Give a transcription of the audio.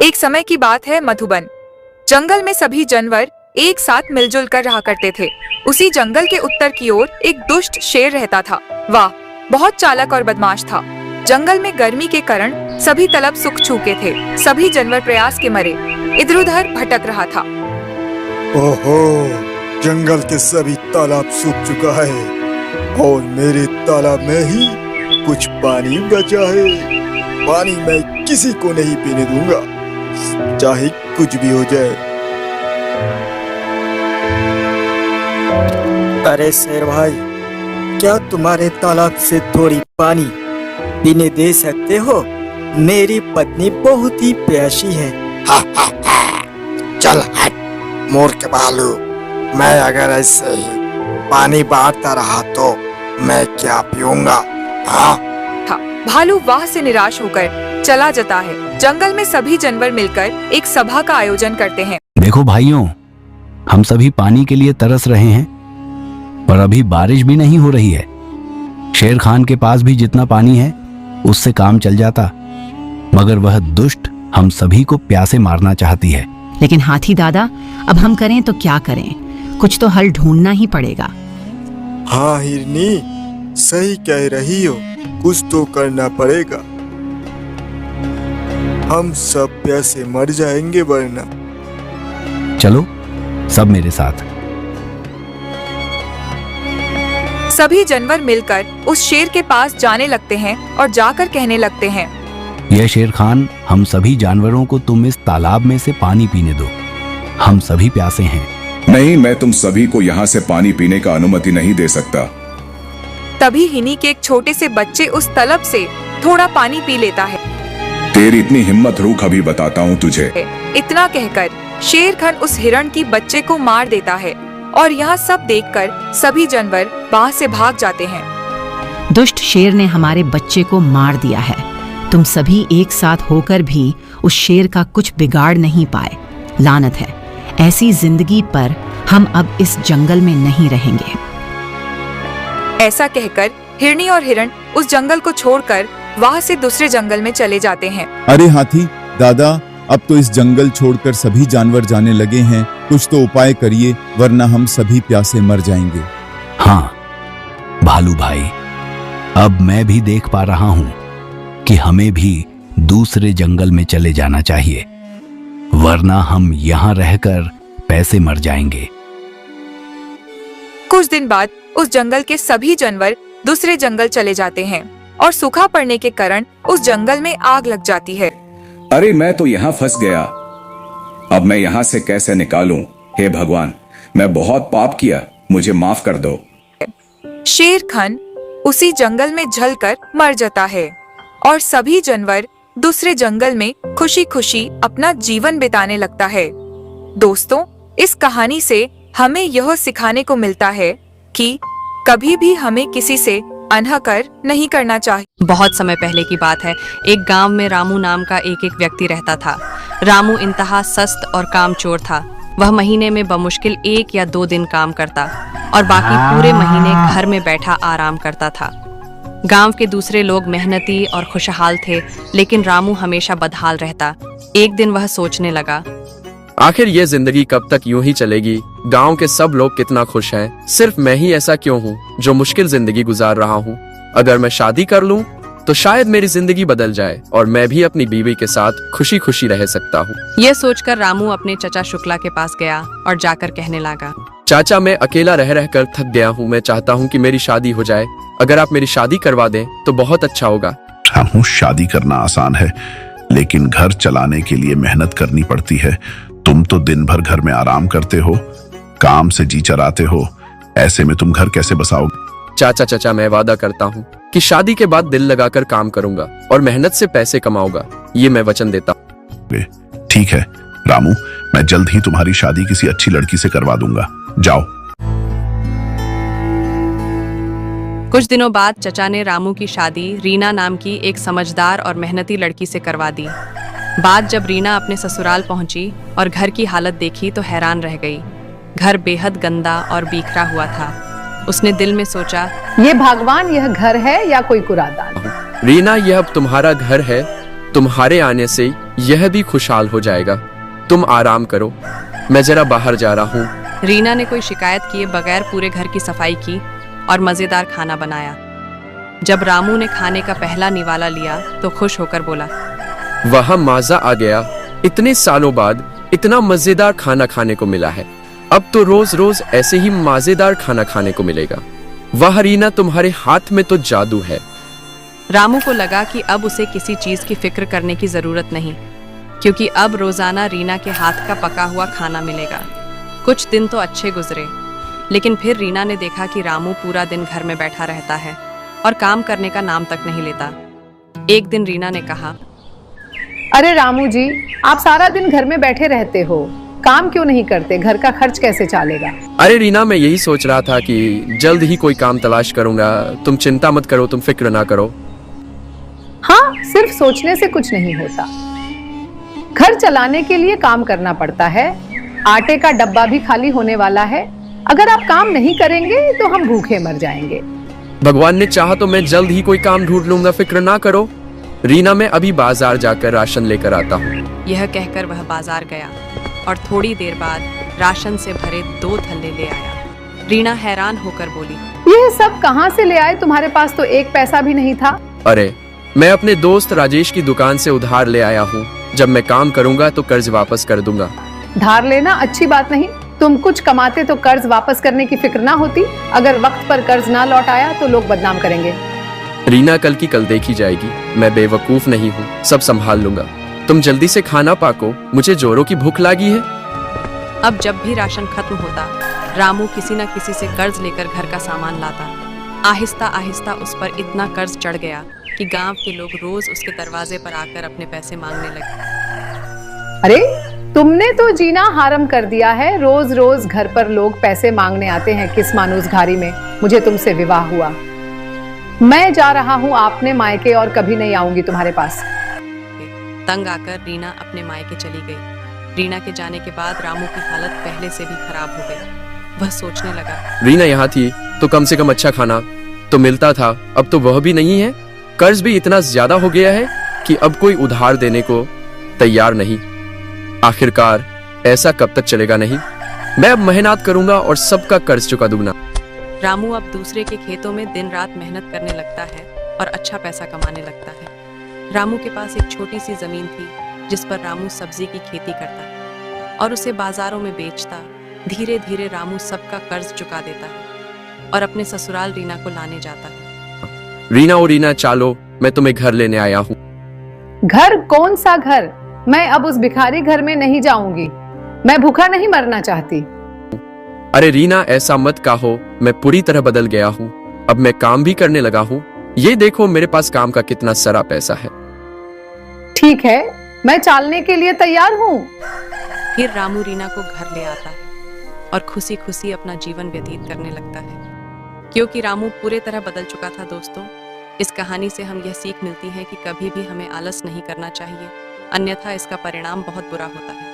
एक समय की बात है, मधुबन जंगल में सभी जानवर एक साथ मिलजुल कर रहा करते थे। उसी जंगल के उत्तर की ओर एक दुष्ट शेर रहता था। वह बहुत चालाक और बदमाश था। जंगल में गर्मी के कारण सभी तालाब सूख चुके थे। सभी जानवर प्रयास के मारे इधर उधर भटक रहा था। ओहो, जंगल के सभी तालाब सूख चुका है और मेरे तालाब में ही कुछ पानी बचा है। पानी मैं किसी को नहीं पीने दूंगा, चाहे कुछ भी हो जाए। अरे शेर भाई, क्या तुम्हारे तालाब से थोड़ी पानी पीने दे सकते हो? मेरी पत्नी बहुत ही प्यासी है। चल हट मूर्ख भालू, मैं अगर ऐसे ही पानी बांटता रहा तो मैं क्या पीऊंगा? हाँ? भालू वहां से निराश होकर चला जाता है। जंगल में सभी जानवर मिलकर एक सभा का आयोजन करते हैं। देखो भाइयों, हम सभी पानी के लिए तरस रहे हैं, पर अभी बारिश भी नहीं हो रही है। शेर खान के पास भी जितना पानी है उससे काम चल जाता, मगर वह दुष्ट हम सभी को प्यासे मारना चाहती है। लेकिन हाथी दादा, अब हम करें तो क्या करें? कुछ तो हल ढूंढना ही पड़ेगा। हाँ हिरनी, सही कह रही हो, कुछ तो करना पड़ेगा। हम सब प्यासे मर जाएंगे वरना। चलो सब मेरे साथ। सभी जानवर मिलकर उस शेर के पास जाने लगते हैं और जाकर कहने लगते हैं, यह शेर खान, हम सभी जानवरों को तुम इस तालाब में से पानी पीने दो। हम सभी प्यासे हैं। नहीं, मैं तुम सभी को यहाँ से पानी पीने का अनुमति नहीं दे सकता। तभी हिनी के एक छोटे से बच्चे उस तालाब से थोड़ा पानी पी लेता है। तेरी इतनी हिम्मत रुक, अभी बताता हूँ तुझे। इतना कहकर शेर खान उस हिरण की बच्चे को मार देता है और यहाँ सब देखकर सभी जानवर वहाँ से भाग जाते हैं। दुष्ट शेर ने हमारे बच्चे को मार दिया है। तुम सभी एक साथ होकर भी उस शेर का कुछ बिगाड़ नहीं पाए। लानत है, ऐसी जिंदगी पर हम अब इस जंगल में नहीं रहेंगे। ऐसा कहकर हिरनी और हिरण उस जंगल को छोड़कर वहाँ से दूसरे जंगल में चले जाते हैं। अरे हाथी दादा, अब तो इस जंगल छोड़कर सभी जानवर जाने लगे हैं। कुछ तो उपाय करिए, वरना हम सभी प्यासे मर जाएंगे। हाँ भालू भाई, अब मैं भी देख पा रहा हूँ कि हमें भी दूसरे जंगल में चले जाना चाहिए, वरना हम यहाँ रहकर पैसे मर जाएंगे। कुछ दिन बाद उस जंगल के सभी जानवर दूसरे जंगल चले जाते हैं और सूखा पड़ने के कारण उस जंगल में आग लग जाती है। अरे मैं तो यहाँ फंस गया, अब मैं यहाँ से कैसे निकालूं? हे भगवान, मैं बहुत पाप किया, मुझे माफ कर दो। शेर खान उसी जंगल में जलकर मर जाता है और सभी जानवर दूसरे जंगल में खुशी खुशी अपना जीवन बिताने लगता है। दोस्तों, इस कहानी से हमें यह सिखाने को मिलता है कि कभी भी हमें किसी से अनहकर नहीं करना चाहिए। बहुत समय पहले की बात है। एक गांव में रामू नाम का एक व्यक्ति रहता था। रामू इंतहा सस्त और कामचोर था। वह महीने में बमुश्किल 1 या 2 दिन काम करता और बाकी पूरे महीने घर में बैठा आराम करता था। गांव के दूसरे लोग मेहनती और खुशहाल थे, लेकिन रामू हमेशा बदहाल रहता। एक दिन वह सोचने लगा, आखिर ये जिंदगी कब तक यूं ही चलेगी? गांव के सब लोग कितना खुश हैं, सिर्फ मैं ही ऐसा क्यों हूँ जो मुश्किल जिंदगी गुजार रहा हूँ? अगर मैं शादी कर लूँ तो शायद मेरी जिंदगी बदल जाए और मैं भी अपनी बीवी के साथ खुशी खुशी रह सकता हूँ। यह सोचकर रामू अपने चचा शुक्ला के पास गया और जाकर कहने लगा, चाचा, मैं अकेला रह रहकर थक गया हूँ। मैं चाहता हूँ कि मेरी शादी हो जाए। अगर आप मेरी शादी करवा दें तो बहुत अच्छा होगा। रामू, शादी करना आसान है, लेकिन घर चलाने के लिए मेहनत करनी पड़ती है। तुम तो दिन भर घर में आराम करते हो, काम से जी चराते हो, ऐसे में तुम घर कैसे बसाओगे? चाचा, मैं वादा करता हूँ कि शादी के बाद दिल लगाकर काम करूंगा और मेहनत से पैसे कमाऊंगा। ये मैं वचन देता हूँ। ठीक है रामू, मैं जल्द ही तुम्हारी शादी किसी अच्छी लड़की से करवा दूंगा। जाओ। कुछ दिनों बाद चचा ने रामू की शादी रीना नाम की एक समझदार और मेहनती लड़की से करवा दी। बात जब रीना अपने ससुराल पहुंची और घर की हालत देखी तो हैरान रह गई। घर बेहद गंदा और बिखरा हुआ था। उसने दिल में सोचा, ये भगवान, यह घर है या कोई कूड़ादान? रीना, यह अब तुम्हारा घर है। तुम्हारे आने से यह भी खुशहाल हो जाएगा। तुम आराम करो, मैं जरा बाहर जा रहा हूँ। रीना ने कोई शिकायत किए बगैर पूरे घर की सफाई की और मजेदार खाना बनाया। जब रामू ने खाने का पहला निवाला लिया तो खुश होकर बोला, वहाँ मजा आ गया। इतने सालों बाद इतना मजेदार खाना खाने को मिला है। अब तो रोज रोज ऐसे ही मजेदार खाना खाने को मिलेगा। वाह रीना, तुम्हारे हाथ में तो जादू है। रामू को लगा कि अब उसे किसी चीज की फिक्र करने की जरूरत नहीं, क्योंकि अब रोजाना रीना के हाथ का पका हुआ खाना मिलेगा। कुछ दिन तो अच्छे गुजरे, लेकिन फिर रीना ने देखा कि रामू पूरा दिन घर में बैठा रहता है और काम करने का नाम तक नहीं लेता। एक दिन रीना ने कहा, अरे रामू जी, आप सारा दिन घर में बैठे रहते हो, काम क्यों नहीं करते? घर का खर्च कैसे चलेगा? अरे रीना, मैं यही सोच रहा था कि जल्द ही कोई काम तलाश करूंगा। तुम चिंता मत करो, तुम फिक्र ना करो। हाँ, सिर्फ सोचने से कुछ नहीं होता। घर चलाने के लिए काम करना पड़ता है। आटे का डब्बा भी खाली होने वाला है। अगर आप काम नहीं करेंगे तो हम भूखे मर जाएंगे। भगवान ने चाहा तो मैं जल्द ही कोई काम ढूंढ लूंगा, फिक्र ना करो। रीना, मैं अभी बाजार जाकर राशन लेकर आता हूँ। यह कहकर वह बाजार गया और थोड़ी देर बाद राशन से भरे 2 थैले ले आया। रीना हैरान होकर बोली, यह सब कहाँ से ले आए? तुम्हारे पास तो 1 पैसा भी नहीं था। अरे, मैं अपने दोस्त राजेश की दुकान से उधार ले आया हूँ। जब मैं काम करूंगा तो कर्ज वापस कर दूंगा। धार लेना अच्छी बात नहीं। तुम कुछ कमाते तो कर्ज वापस करने की फिक्र ना होती। अगर वक्त पर कर्ज ना लौट आया तो लोग बदनाम करेंगे। रीना, कल की कल देखी जाएगी। मैं बेवकूफ नहीं हूँ, सब संभाल लूंगा। तुम जल्दी से खाना पाको, मुझे जोरों की भूख लगी है। अब जब भी राशन खत्म होता, रामू किसी न किसी से कर्ज लेकर घर का सामान लाता। आहिस्ता आहिस्ता उस पर इतना कर्ज चढ़ गया कि गांव के लोग रोज उसके दरवाजे पर आकर अपने पैसे मांगने लगे। अरे, तुमने तो जीना हराम कर दिया है। रोज रोज घर पर लोग पैसे मांगने आते हैं। किस मानूस घारी में मुझे तुमसे विवाह हुआ। मैं जा रहा हूँ आपने मायके और कभी नहीं आऊंगी तुम्हारे पास। तंग आकर रीना अपने मायके चली गई। रीना के जाने के बाद रामू की हालत पहले से भी खराब हो गई। वह सोचने लगा, रीना यहाँ थी तो कम से कम अच्छा खाना तो मिलता था, अब तो वह भी नहीं है। कर्ज भी इतना ज्यादा हो गया है कि अब कोई उधार देने को तैयार नहीं। आखिरकार ऐसा कब तक चलेगा? नहीं, मैं अब मेहनत करूंगा और सबका कर्ज चुका दूंगा। रामू अब दूसरे के खेतों में दिन रात मेहनत करने लगता है और अच्छा पैसा कमाने लगता है। रामू के पास एक छोटी सी जमीन थी जिस पर रामू सब्जी की खेती करता और उसे बाजारों में बेचता। धीरे धीरे रामू सबका कर्ज चुका देता है और अपने ससुराल रीना को लाने जाता है। रीना, ओ रीना, चालो, मैं तुम्हें घर लेने आया हूँ। घर? कौन सा घर? मैं अब उस भिखारी घर में नहीं जाऊंगी। मैं भूखा नहीं मरना चाहती। अरे रीना, ऐसा मत कहो। मैं पूरी तरह बदल गया हूँ। अब मैं काम भी करने लगा हूँ। ये देखो, मेरे पास काम का कितना सारा पैसा है। ठीक है, मैं चालने के लिए तैयार हूँ। फिर रामू रीना को घर ले आता है और खुशी खुशी अपना जीवन व्यतीत करने लगता है, क्योंकि रामू पूरे तरह बदल चुका था। दोस्तों, इस कहानी से हम यह सीख मिलती है कि कभी भी हमें आलस नहीं करना चाहिए, अन्यथा इसका परिणाम बहुत बुरा होता है।